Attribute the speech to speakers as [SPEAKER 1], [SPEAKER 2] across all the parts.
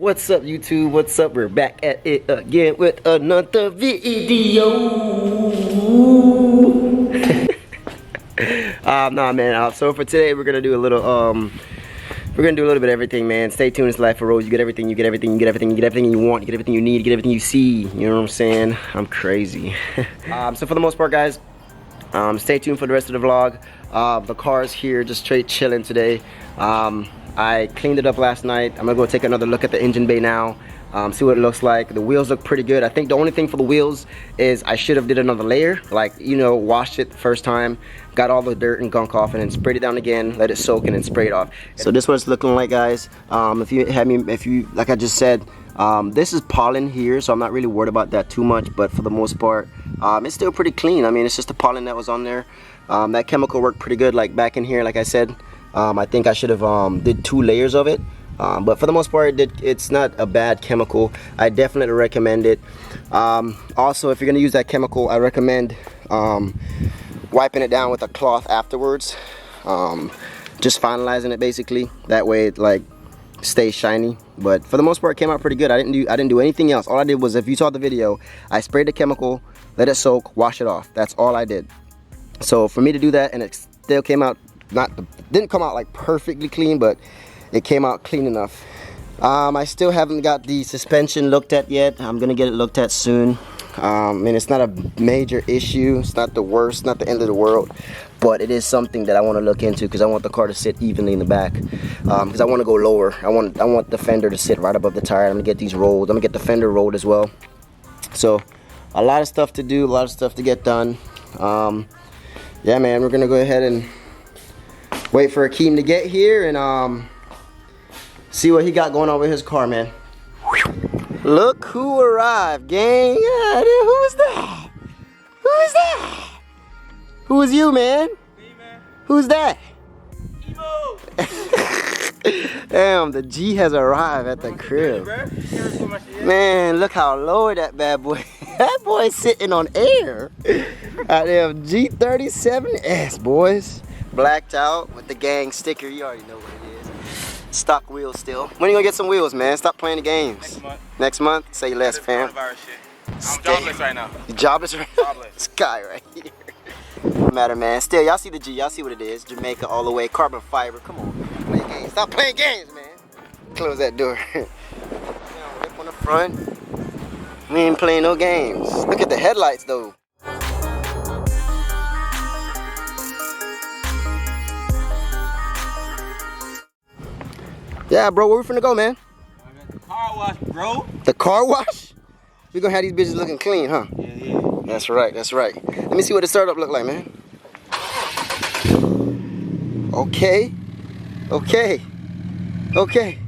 [SPEAKER 1] What's up, YouTube? What's up? We're back at it again with another video. Nah, man. So for today, we're gonna do a little bit of everything, man. Stay tuned. It's Life of Rose. You get everything. You get everything. You get everything. You get everything you want. You get everything you need. You get everything you see. You know what I'm saying? I'm crazy. So for the most part, guys, stay tuned for the rest of the vlog. The car's here, just straight chilling today. I cleaned it up last night. I'm gonna go take another look at the engine bay now, see what it looks like. The wheels look pretty good. I think the only thing for the wheels is I should have did another layer, like, you know, washed it the first time, got all the dirt and gunk off, and then sprayed it down again, let it soak, and then spray it off. So this is what it's looking like, guys. If you like I just said, this is pollen here, so I'm not really worried about that too much, but for the most part, it's still pretty clean. I mean, it's just the pollen that was on there. That chemical worked pretty good, like back in here, like I said. I think I should have did 2 layers of it, but for the most part it's not a bad chemical. I definitely recommend it. Also, if you're gonna use that chemical, I recommend wiping it down with a cloth afterwards, just finalizing it basically. That way it like stays shiny. But for the most part, it came out pretty good. I didn't do anything else. All I did was, if you saw the video, I sprayed the chemical, let it soak, wash it off. That's all I did. So for me to do that, and it still came out, didn't come out like perfectly clean, but it came out clean enough. I still haven't got the suspension looked at yet. I'm gonna get it looked at soon. I mean, it's not a major issue, it's not the worst, not the end of the world, but it is something that I want to look into, because I want the car to sit evenly in the back, because I want to go lower. I want the fender to sit right above the tire. I'm gonna get these rolled. I'm gonna get the fender rolled as well. So a lot of stuff to do, a lot of stuff to get done. Yeah, man, we're gonna go ahead and wait for Akeem to get here and see what he got going on with his car, man. Look who arrived, gang. Yeah, who is that? Who is that? Who is you, man? Me, man. Who's that? Emo. Damn, the G has arrived at the crib. Man, look how low that bad boy. That boy's sitting on air. Goddamn G37S, boys. Blacked out with the gang sticker. You already know what it is. Stock wheels still. When are you gonna get some wheels, man? Stop playing the games. Next month. Next month? Say less, fam.
[SPEAKER 2] I'm jobless right now.
[SPEAKER 1] You jobless right now? Jobless. This guy right here. No matter, man. Still, y'all see the G. Y'all see what it is. Jamaica all the way. Carbon fiber. Come on, man. Play games. Stop playing games, man. Close that door. Whip on the front. We ain't playing no games. Look at the headlights, though. Yeah, bro, where we finna go, man?
[SPEAKER 2] The car wash, bro. The
[SPEAKER 1] car wash? We gonna have these bitches looking clean, huh?
[SPEAKER 2] Yeah, yeah.
[SPEAKER 1] That's right, that's right. Let me see what the startup look like, man. Okay. Okay. Okay.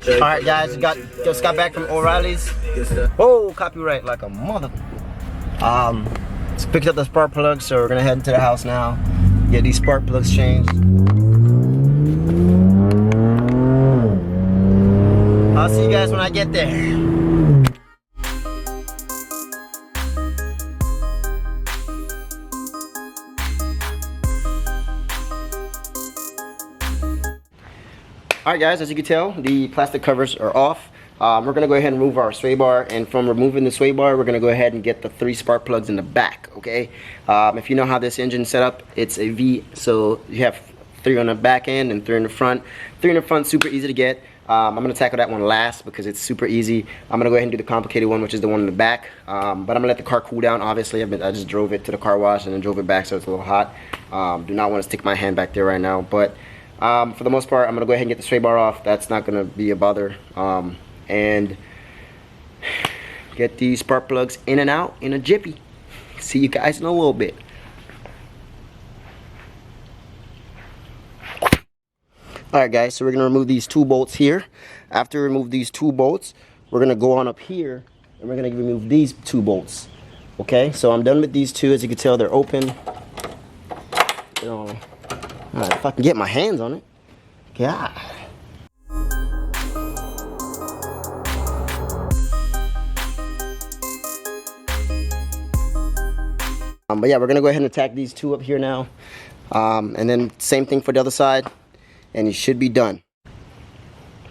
[SPEAKER 1] Alright, guys, just got back from O'Reilly's. Oh, copyright like a mother. Just picked up the spark plugs, so we're gonna head into the house now. Get these spark plugs changed. I'll see you guys when I get there. Alright, guys, as you can tell, the plastic covers are off. We're going to go ahead and remove our sway bar, and from removing the sway bar, we're going to go ahead and get the 3 spark plugs in the back, okay? If you know how this engine's set up, it's a V, so you have 3 on the back end and 3 in the front. 3 in the front, super easy to get. I'm going to tackle that one last because it's super easy. I'm going to go ahead and do the complicated one, which is the one in the back. But I'm going to let the car cool down, obviously. I just drove it to the car wash and then drove it back, so it's a little hot. Do not want to stick my hand back there right now, but for the most part, I'm gonna go ahead and get the sway bar off. That's not gonna be a bother. And get these spark plugs in and out in a jiffy. See you guys in a little bit. Alright guys, so we're going to remove these 2 bolts here. After we remove these 2 bolts, we're going to go on up here and we're going to remove these 2 bolts. Okay, so I'm done with these 2. As you can tell, they're open. If I can get my hands on it. God. But yeah, we're gonna go ahead and attack these 2 up here now, and then same thing for the other side, and you should be done.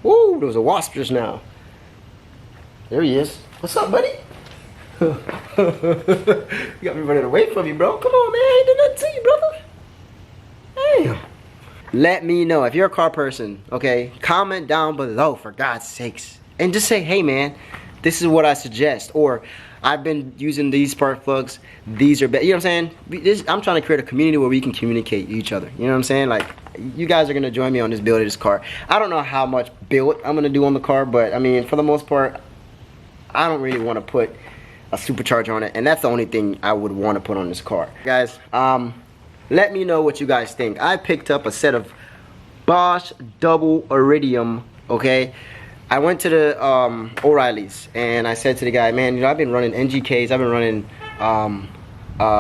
[SPEAKER 1] Woo! There was a wasp just now. There he is. What's up, buddy? You got me running away from you, bro. Come on, man. I ain't did nothing to you, brother. Damn. Let me know if you're a car person. Okay, comment down below for God's sakes, and just say, hey, man, this is what I suggest, or I've been using these spark plugs. These are better. You know what I'm saying? I'm trying to create a community where we can communicate each other. You know what I'm saying? Like, you guys are going to join me on this build of this car. I don't know how much build I'm going to do on the car, but, I mean, for the most part, I don't really want to put a supercharger on it. And that's the only thing I would want to put on this car. Guys, let me know what you guys think. I picked up a set of Bosch double Iridium, okay? I went to the O'Reilly's and I said to the guy, man, you know, I've been running NGKs, I've been running,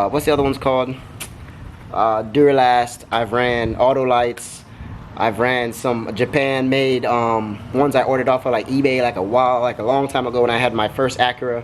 [SPEAKER 1] what's the other one's called? Duralast, I've ran Autolites, I've ran some Japan-made ones I ordered off of like eBay like a long time ago when I had my first Acura.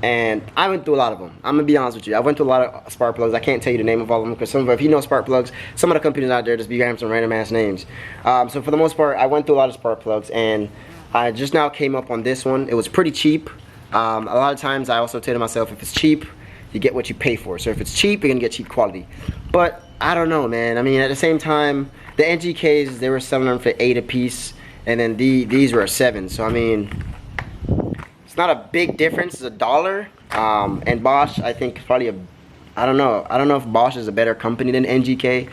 [SPEAKER 1] And I went through a lot of them. I'm gonna be honest with you. I went through a lot of spark plugs. I can't tell you the name of all of them because if you know spark plugs, some of the companies out there just be having some random ass names. So for the most part, I went through a lot of spark plugs, and I just now came up on this one. It was pretty cheap. A lot of times I also tell to myself, if it's cheap, you get what you pay for. So if it's cheap, you're gonna get cheap quality. But I don't know, man. I mean, at the same time, the NGKs, they were selling them for $8 a piece, and then these were $7. So I mean, not a big difference. It's $1, and Bosch, I think, is probably I don't know if Bosch is a better company than NGK,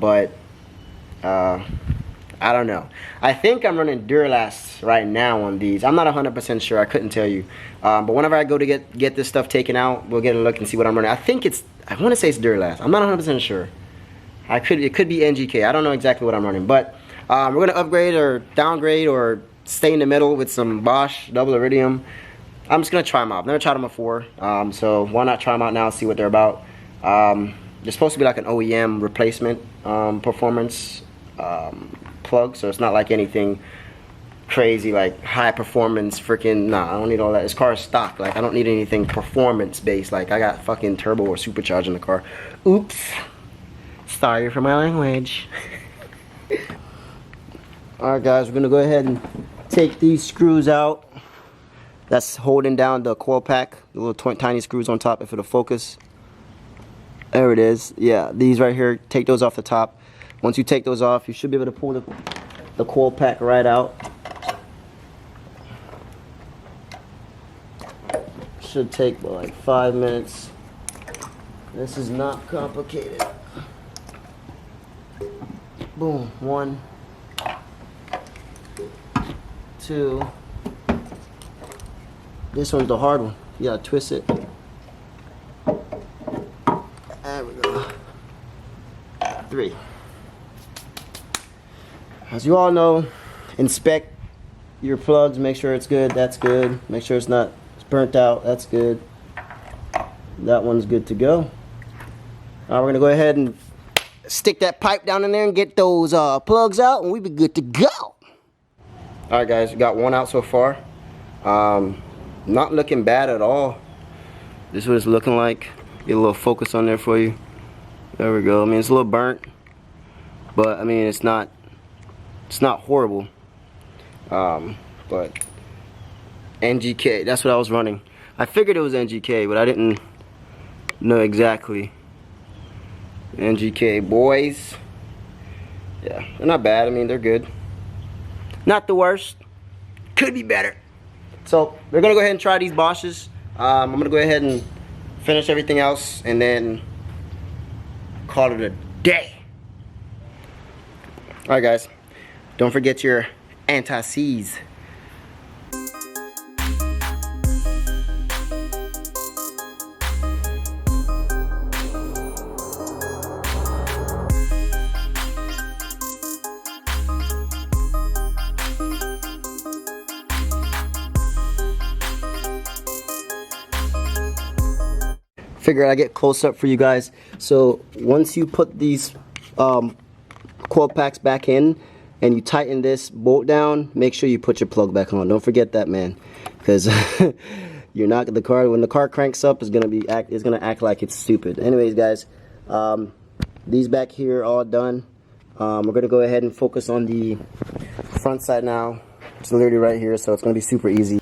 [SPEAKER 1] but I don't know. I think I'm running Duralast right now on these. I'm not 100% sure. I couldn't tell you, but whenever I go to get this stuff taken out, we'll get a look and see what I'm running. I think I want to say it's Duralast. I'm not 100% sure. It could be NGK. I don't know exactly what I'm running, but we're gonna upgrade or downgrade or stay in the middle with some Bosch double Iridium. I'm just gonna try them out. I've never tried them before, so why not try them out now, see what they're about. They're supposed to be like an OEM replacement performance plug, so it's not like anything crazy like high performance freaking. Nah, I don't need all that. This car is stock. Like, I don't need anything performance based. Like, I got fucking turbo or supercharged in the car. Oops, sorry for my language. Alright guys, we're gonna go ahead and take these screws out. That's holding down the coil pack, the little tiny screws on top, if it'll focus. There it is. Yeah, these right here, take those off the top. Once you take those off, you should be able to pull the coil pack right out. Should take about like 5 minutes. This is not complicated. Boom, 1, 2. This one's the hard one. You gotta twist it. There we go. 3. As you all know, inspect your plugs, make sure it's good, that's good. Make sure it's burnt out, that's good. That one's good to go. We're gonna go ahead and stick that pipe down in there and get those plugs out, and we be good to go. Alright guys, we got one out so far. Not looking bad at all. This is what it's looking like. Get a little focus on there for you. There we go. I mean, it's a little burnt, but I mean, it's not horrible. But NGK, that's what I was running. I figured it was NGK, but I didn't know exactly. NGK boys. Yeah, they're not bad. I mean, they're good. Not the worst. Could be better. So we're gonna go ahead and try these Bosches. I'm gonna go ahead and finish everything else and then call it a day. Alright guys, don't forget your anti-seize. Figure I get close up for you guys. So once you put these coil packs back in and you tighten this bolt down, make sure you put your plug back on. Don't forget that, man, because you're not the car when the car cranks up is gonna act like it's stupid. Anyways, guys, these back here are all done. We're gonna go ahead and focus on the front side now. It's literally right here, so it's gonna be super easy.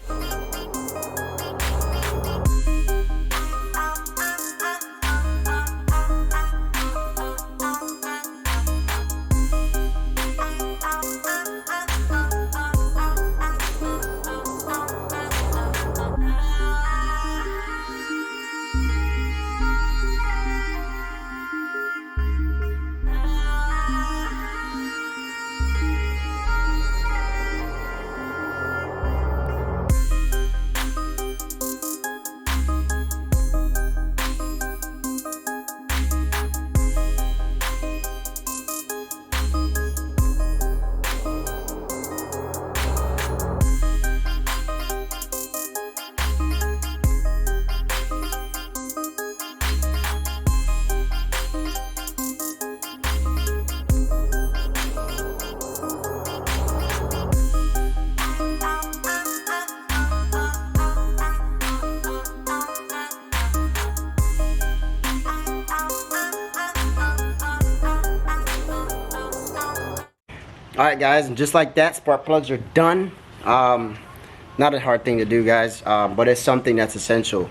[SPEAKER 1] Alright guys, and just like that, spark plugs are done. Not a hard thing to do, guys, but it's something that's essential.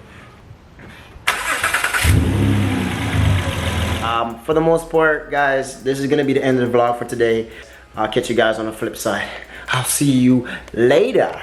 [SPEAKER 1] For the most part, guys, this is going to be the end of the vlog for today. I'll catch you guys on the flip side. I'll see you later.